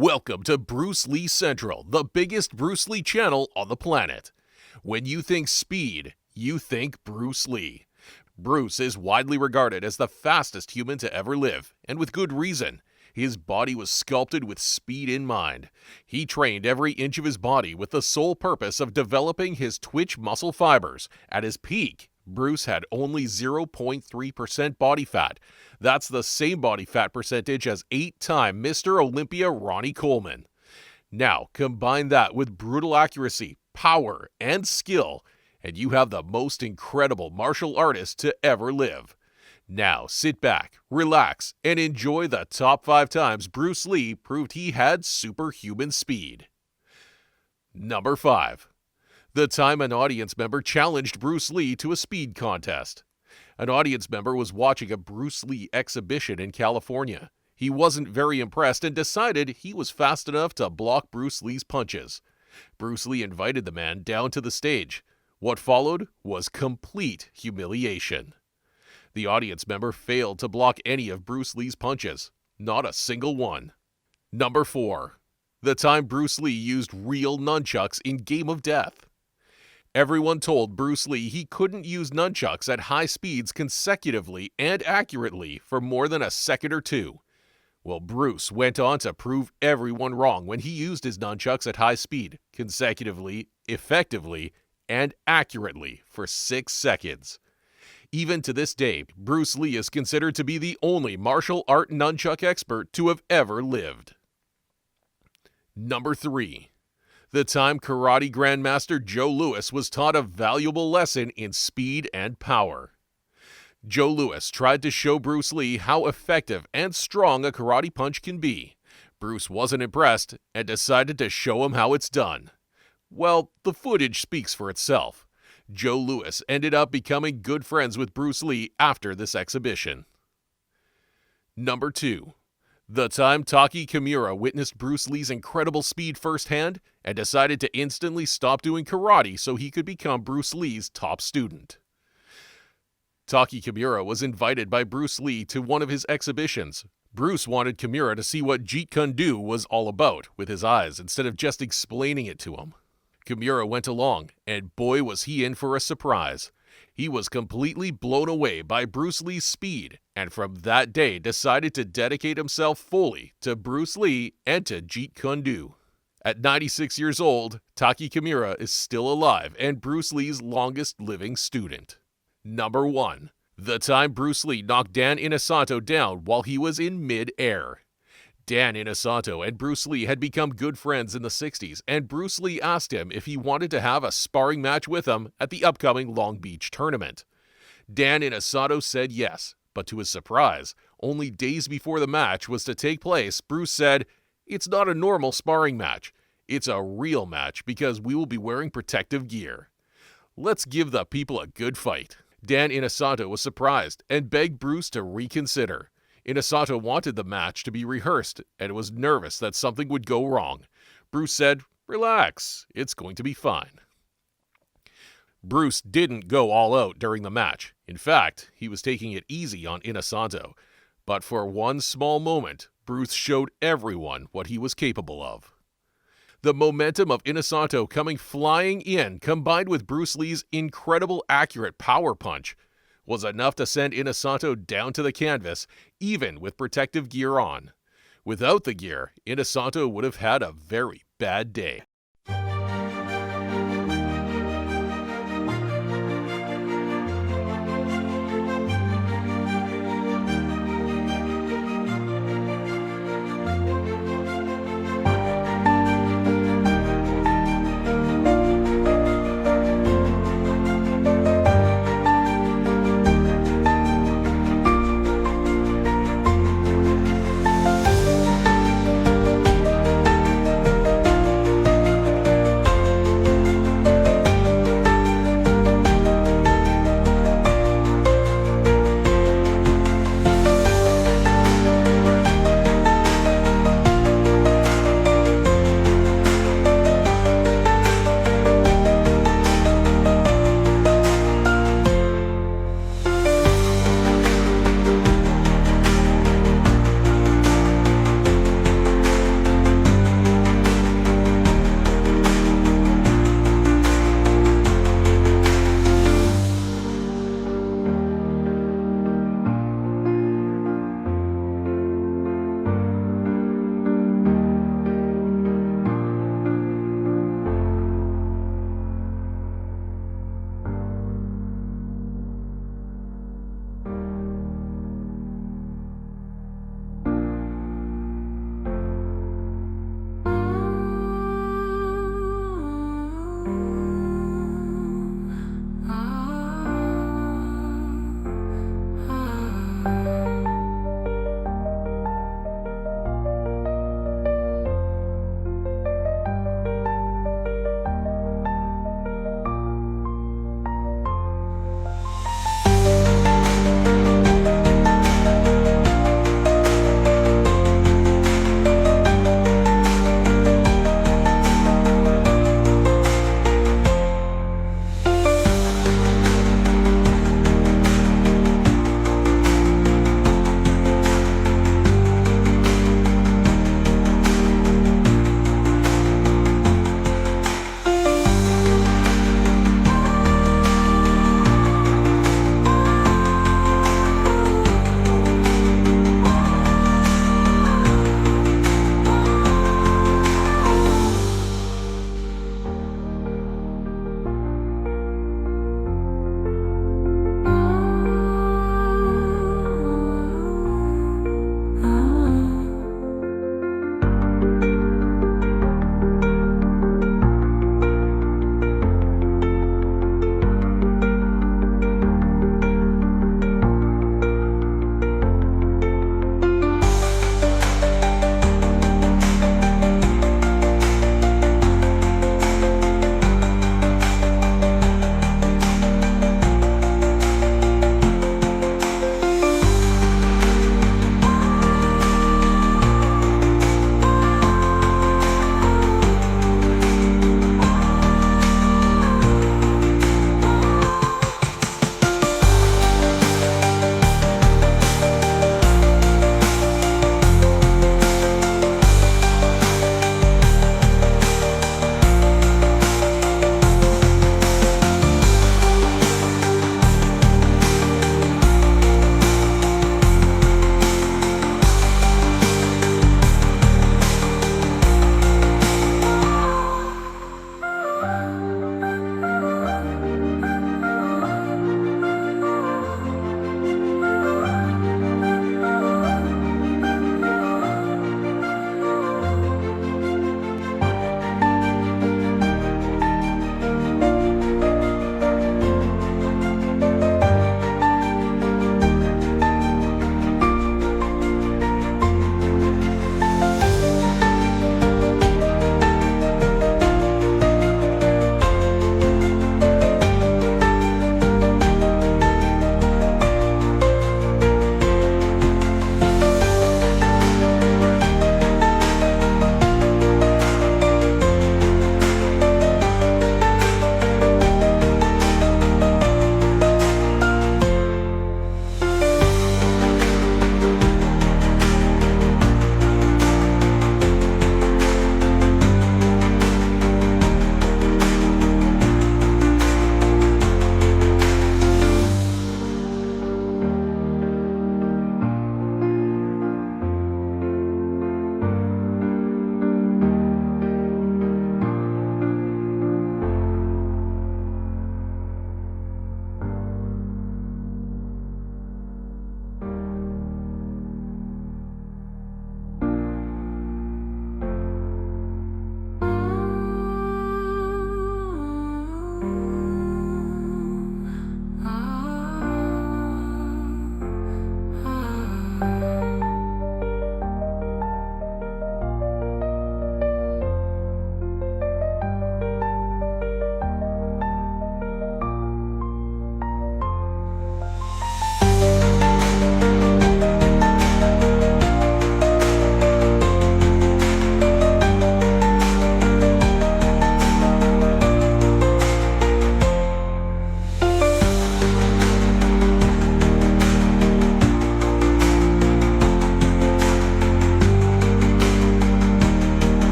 Welcome to Bruce Lee Central, the biggest Bruce Lee channel on the planet. When you think speed, you think Bruce Lee. Bruce is widely regarded as the fastest human to ever live, and with good reason. His body was sculpted with speed in mind. He trained every inch of his body with the sole purpose of developing his twitch muscle fibers. At his peak, Bruce had only 0.3% body fat. That's the same body fat percentage as 8-time Mr. Olympia Ronnie Coleman. Now, combine that with brutal accuracy, power, and skill, and you have the most incredible martial artist to ever live. Now, sit back, relax, and enjoy the top 5 times Bruce Lee proved he had superhuman speed. Number 5. The time an audience member challenged Bruce Lee to a speed contest. An audience member was watching a Bruce Lee exhibition in California. He wasn't very impressed and decided he was fast enough to block Bruce Lee's punches. Bruce Lee invited the man down to the stage. What followed was complete humiliation. The audience member failed to block any of Bruce Lee's punches. Not a single one. Number 4. The time Bruce Lee used real nunchucks in Game of Death. Everyone told Bruce Lee he couldn't use nunchucks at high speeds consecutively and accurately for more than a second or two. Well, Bruce went on to prove everyone wrong when he used his nunchucks at high speed, consecutively, effectively, and accurately for 6 seconds. Even to this day, Bruce Lee is considered to be the only martial art nunchuck expert to have ever lived. Number 3. The time karate grandmaster Joe Louis was taught a valuable lesson in speed and power. Joe Louis tried to show Bruce Lee how effective and strong a karate punch can be. Bruce wasn't impressed and decided to show him how it's done. Well, the footage speaks for itself. Joe Louis ended up becoming good friends with Bruce Lee after this exhibition. Number 2. The time Taki Kimura witnessed Bruce Lee's incredible speed firsthand and decided to instantly stop doing karate so he could become Bruce Lee's top student. Taki Kimura was invited by Bruce Lee to one of his exhibitions. Bruce wanted Kimura to see what 𝘽𝙚𝙪𝙘𝙧𝙙 was all about with his eyes instead of just explaining it to him. Kimura went along, and boy was he in for a surprise. He was completely blown away by Bruce Lee's speed, and from that day decided to dedicate himself fully to Bruce Lee and to 𝘽𝙚𝙪𝙘𝙧𝙀. At 96 years old, Taki Kimura is still alive and Bruce Lee's longest living student. Number 1. The time Bruce Lee knocked Dan Inosanto down while he was in mid-air. Dan Inosanto and Bruce Lee had become good friends in the 60s, and Bruce Lee asked him if he wanted to have a sparring match with him at the upcoming Long Beach tournament. Dan Inosanto said yes, but to his surprise, only days before the match was to take place, Bruce said, "It's not a normal sparring match. It's a real match because we will be wearing protective gear. Let's give the people a good fight." Dan Inosanto was surprised and begged Bruce to reconsider. Inosanto wanted the match to be rehearsed and was nervous that something would go wrong. Bruce said, "Relax, it's going to be fine." Bruce didn't go all out during the match. In fact, he was taking it easy on Inosanto. But for one small moment, Bruce showed everyone what he was capable of. The momentum of Inosanto coming flying in, combined with Bruce Lee's incredible accurate power punch, was enough to send Inosanto down to the canvas, even with protective gear on. Without the gear, Inosanto would have had a very bad day.